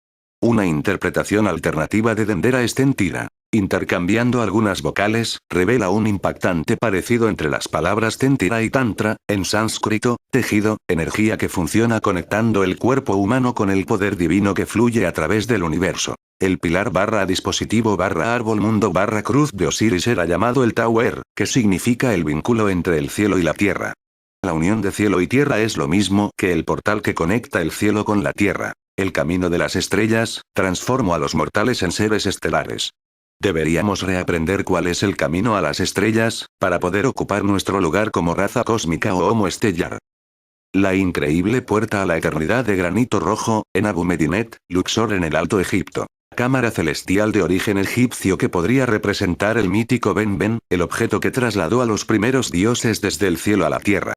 S1: Una interpretación alternativa de Dendera es Tentira. Intercambiando algunas vocales, revela un impactante parecido entre las palabras Tentira y Tantra, en sánscrito, tejido, energía que funciona conectando el cuerpo humano con el poder divino que fluye a través del universo. El pilar / dispositivo / árbol mundo / cruz de Osiris era llamado el Tower, que significa el vínculo entre el cielo y la tierra. La unión de cielo y tierra es lo mismo que el portal que conecta el cielo con la tierra. El camino de las estrellas, transformó a los mortales en seres estelares. Deberíamos reaprender cuál es el camino a las estrellas, para poder ocupar nuestro lugar como raza cósmica o Homo stellar. La increíble puerta a la eternidad de granito rojo, en Abu Medinet, Luxor en el Alto Egipto. Cámara celestial de origen egipcio que podría representar el mítico Ben Ben, el objeto que trasladó a los primeros dioses desde el cielo a la tierra.